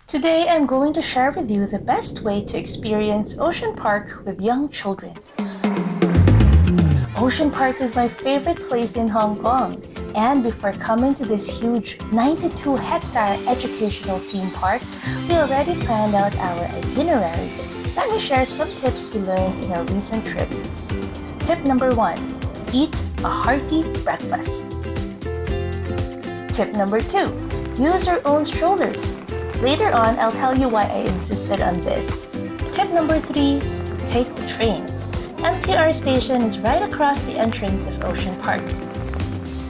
Today I'm going to share with you the best way to experience Ocean Park with young children. Ocean Park is my favorite place in Hong Kong, and before coming to this huge 92-hectare educational theme park, we already planned out our itinerary. Let me share some tips we learned in our recent trip. Tip number 1. Eat a hearty breakfast. Tip number 2. Use your own strollers. Later on, I'll tell you why I insisted on this. Tip number 3. Take the train. MTR station is right across the entrance of Ocean Park.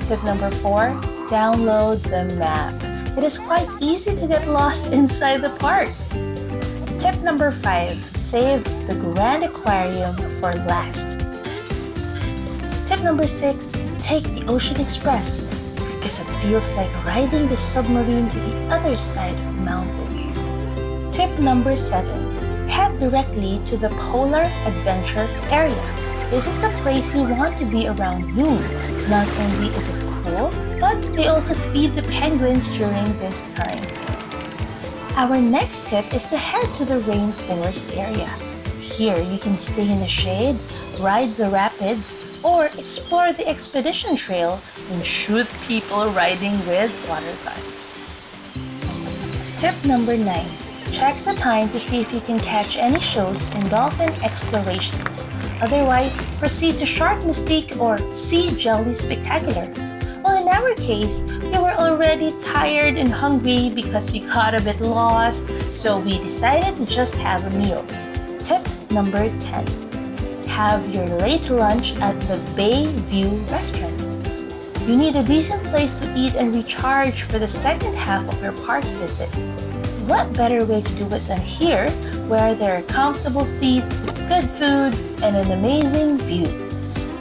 Tip number 4. Download the map. It is quite easy to get lost inside the park. Tip number 5. Save the Grand Aquarium for last. Tip number 6. Take the Ocean Express because it feels like riding the submarine to the other side of the mountain. Tip number 7. Head directly to the Polar Adventure area. This is the place you want to be around noon. Not only is it cool, but they also feed the penguins during this time. Our next tip is to head to the rainforest area. Here you can stay in the shade, ride the rapids, or explore the expedition trail and shoot people riding with water guns. Tip number 9. Check the time to see if you can catch any shows in Dolphin Explorations. Otherwise, proceed to Shark Mystique or Sea Jelly Spectacular. Well, in our case, we were already tired and hungry because we got a bit lost, so we decided to just have a meal. Tip number 10. Have your late lunch at the Bay View restaurant. You need a decent place to eat and recharge for the second half of your park visit. What better way to do it than here, where there are comfortable seats, good food, and an amazing view.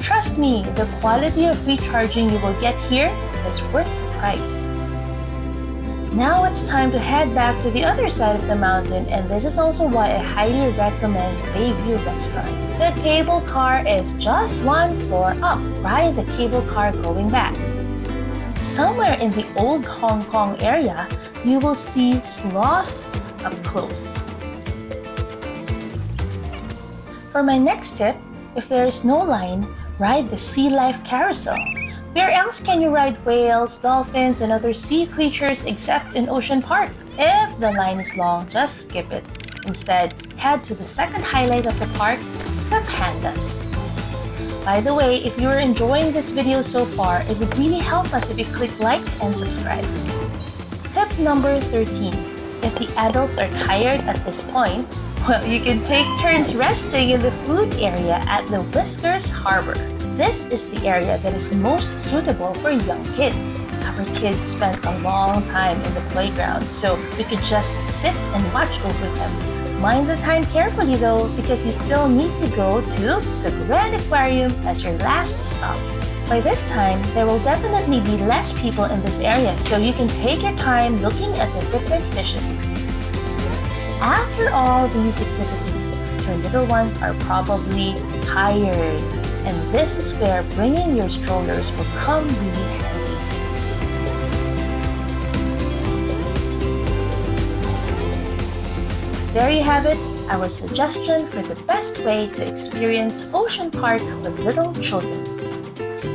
Trust me, the quality of recharging you will get here is worth the price. Now it's time to head back to the other side of the mountain, and this is also why I highly recommend Bayview Restaurant. The cable car is just one floor up. Ride the cable car going back. Somewhere in the old Hong Kong area, you will see sloths up close. For my next tip, if there is no line, ride the Sea Life Carousel. Where else can you ride whales, dolphins, and other sea creatures except in Ocean Park? If the line is long, just skip it. Instead, head to the second highlight of the park, the pandas. By the way, if you are enjoying this video so far, it would really help us if you click like and subscribe. Tip number 13. If the adults are tired at this point, well, you can take turns resting in the food area at the Whiskers Harbor. This is the area that is most suitable for young kids. Our kids spent a long time in the playground, so we could just sit and watch over them. Mind the time carefully though, because you still need to go to the Grand Aquarium as your last stop. By this time, there will definitely be less people in this area, so you can take your time looking at the different fishes. After all these activities, your little ones are probably tired, and this is where bringing your strollers will come really handy. There you have it, our suggestion for the best way to experience Ocean Park with little children.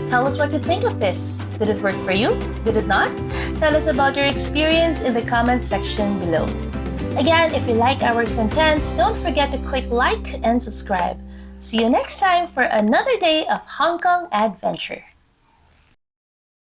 Tell us what you think of this. Did it work for you? Did it not? Tell us about your experience in the comment section below. Again, if you like our content, don't forget to click like and subscribe. See you next time for another day of Hong Kong adventure.